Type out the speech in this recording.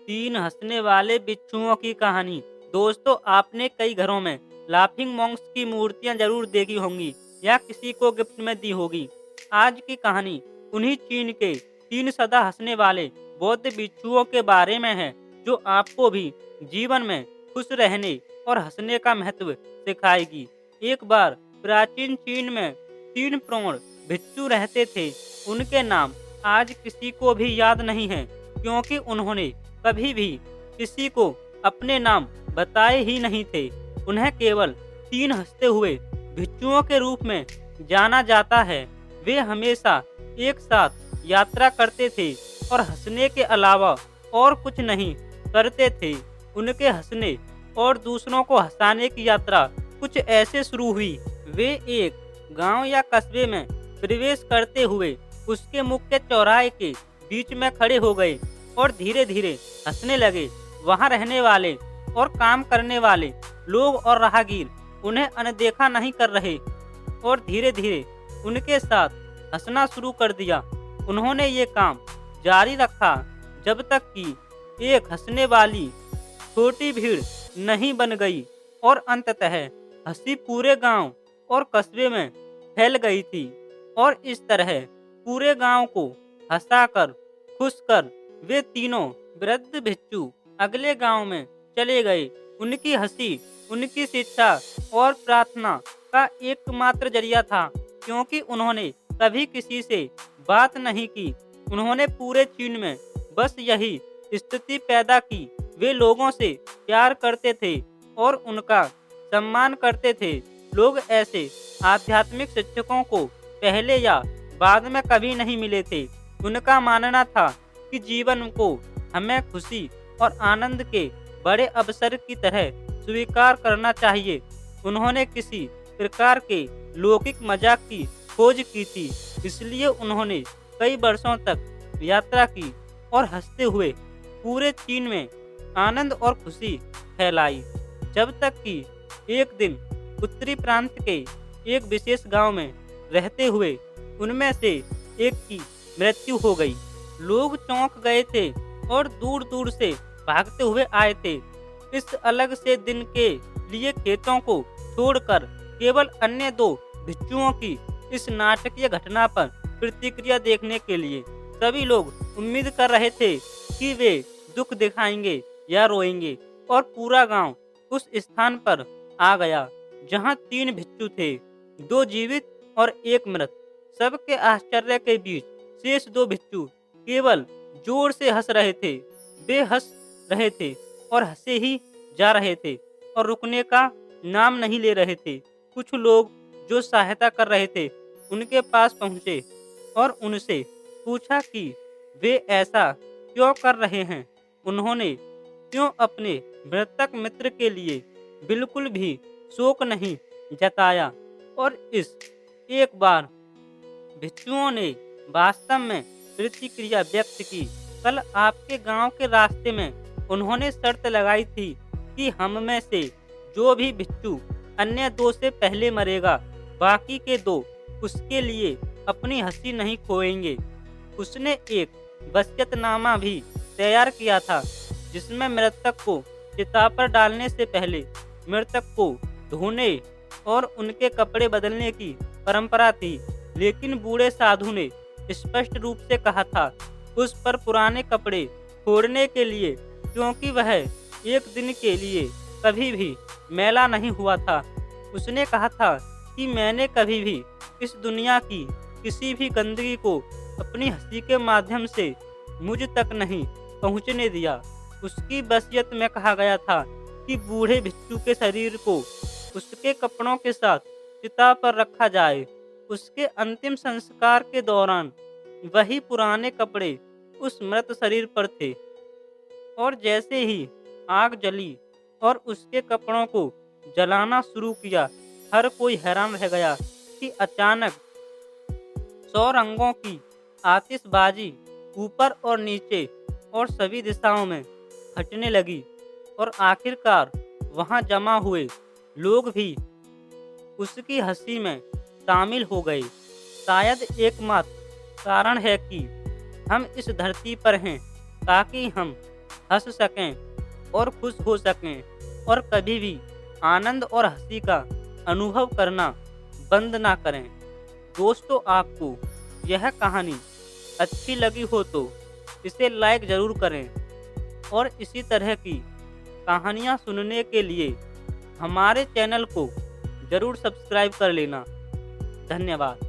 तीन हंसने वाले बिच्छुओं की कहानी। दोस्तों, आपने कई घरों में लाफिंग मॉन्क्स की मूर्तियां जरूर देखी होंगी या किसी को गिफ्ट में दी होगी। आज की कहानी उन्हीं चीन के तीन सदा हंसने वाले बौद्ध बिच्छुओं के बारे में है, जो आपको भी जीवन में खुश रहने और हंसने का महत्व सिखाएगी। एक बार प्राचीन चीन में तीन प्रौढ़ भिक्षु रहते थे। उनके नाम आज किसी को भी याद नहीं है, क्योंकि उन्होंने कभी भी किसी को अपने नाम बताए ही नहीं थे। उन्हें केवल तीन हंसते हुए भिक्षुओं के रूप में जाना जाता है। वे हमेशा एक साथ यात्रा करते थे और हंसने के अलावा और कुछ नहीं करते थे। उनके हंसने और दूसरों को हंसाने की यात्रा कुछ ऐसे शुरू हुई। वे एक गांव या कस्बे में प्रवेश करते हुए उसके मुख्य चौराहे के बीच में खड़े हो गए और धीरे धीरे हंसने लगे। वहां रहने वाले और काम करने वाले लोग और राहगीर उन्हें अनदेखा नहीं कर रहे और धीरे धीरे उनके साथ हंसना शुरू कर दिया। उन्होंने ये काम जारी रखा जब तक कि एक हंसने वाली छोटी भीड़ नहीं बन गई और अंततः हंसी पूरे गांव और कस्बे में फैल गई थी। और इस तरह पूरे गांव को हंसाकर खुश कर वे तीनों वृद्ध भिक्षु अगले गांव में चले गए। उनकी हंसी उनकी शिक्षा और प्रार्थना का एकमात्र जरिया था, क्योंकि उन्होंने कभी किसी से बात नहीं की। उन्होंने पूरे चीन में बस यही स्थिति पैदा की। वे लोगों से प्यार करते थे और उनका सम्मान करते थे। लोग ऐसे आध्यात्मिक शिक्षकों को पहले या बाद में कभी नहीं मिले थे। उनका मानना था कि जीवन को हमें खुशी और आनंद के बड़े अवसर की तरह स्वीकार करना चाहिए। उन्होंने किसी प्रकार के लौकिक मजाक की खोज की थी, इसलिए उन्होंने कई वर्षों तक यात्रा की और हंसते हुए पूरे चीन में आनंद और खुशी फैलाई। जब तक कि एक दिन उत्तरी प्रांत के एक विशेष गांव में रहते हुए उनमें से एक की मृत्यु हो गई। लोग चौंक गए थे और दूर दूर से भागते हुए आए थे। इस अलग से दिन के लिए खेतों को छोड़कर केवल अन्य दो भिक्षुओं की इस नाटकीय घटना पर प्रतिक्रिया देखने के लिए। सभी लोग उम्मीद कर रहे थे कि वे दुख दिखाएंगे या रोएंगे, और पूरा गांव उस स्थान पर आ गया जहां तीन भिक्षु थे, दो जीवित और एक मृत। सबके आश्चर्य के बीच शेष दो भिक्षु केवल जोर से हंस रहे थे। वे हंस रहे थे और हंसे ही जा रहे थे और रुकने का नाम नहीं ले रहे थे। कुछ लोग जो सहायता कर रहे थे उनके पास पहुंचे और उनसे पूछा कि वे ऐसा क्यों कर रहे हैं। उन्होंने क्यों अपने मृतक मित्र के लिए बिल्कुल भी शोक नहीं जताया। और इस एक बार भिक्षुओं ने वास्तव में प्रतिक्रिया व्यक्त की। कल आपके गांव के रास्ते में उन्होंने शर्त लगाई थी कि हम में से जो भी भिक्षु अन्य दो से पहले मरेगा, बाकी के दो उसके लिए अपनी हंसी नहीं खोएंगे। उसने एक वसीयतनामा भी तैयार किया था, जिसमें मृतक को चिता पर डालने से पहले मृतक को धोने और उनके कपड़े बदलने की परंपरा थी। लेकिन बूढ़े साधु ने स्पष्ट रूप से कहा था उस पर पुराने कपड़े छोड़ने के लिए, क्योंकि वह एक दिन के लिए कभी भी मैला नहीं हुआ था। उसने कहा था कि मैंने कभी भी इस दुनिया की किसी भी गंदगी को अपनी हंसी के माध्यम से मुझ तक नहीं पहुंचने दिया। उसकी वसीयत में कहा गया था कि बूढ़े भिक्षु के शरीर को उसके कपड़ों के साथ चिता पर रखा जाए। उसके अंतिम संस्कार के दौरान वही पुराने कपड़े उस मृत शरीर पर थे, और जैसे ही आग जली और उसके कपड़ों को जलाना शुरू किया, हर कोई हैरान रह गया कि अचानक 100 रंगों की आतिशबाजी ऊपर और नीचे और सभी दिशाओं में फटने लगी, और आखिरकार वहां जमा हुए लोग भी उसकी हंसी में शामिल हो गए। शायद एकमात्र कारण है कि हम इस धरती पर हैं, ताकि हम हंस सकें और खुश हो सकें और कभी भी आनंद और हंसी का अनुभव करना बंद ना करें। दोस्तों, आपको यह कहानी अच्छी लगी हो तो इसे लाइक ज़रूर करें और इसी तरह की कहानियाँ सुनने के लिए हमारे चैनल को ज़रूर सब्सक्राइब कर लेना। धन्यवाद।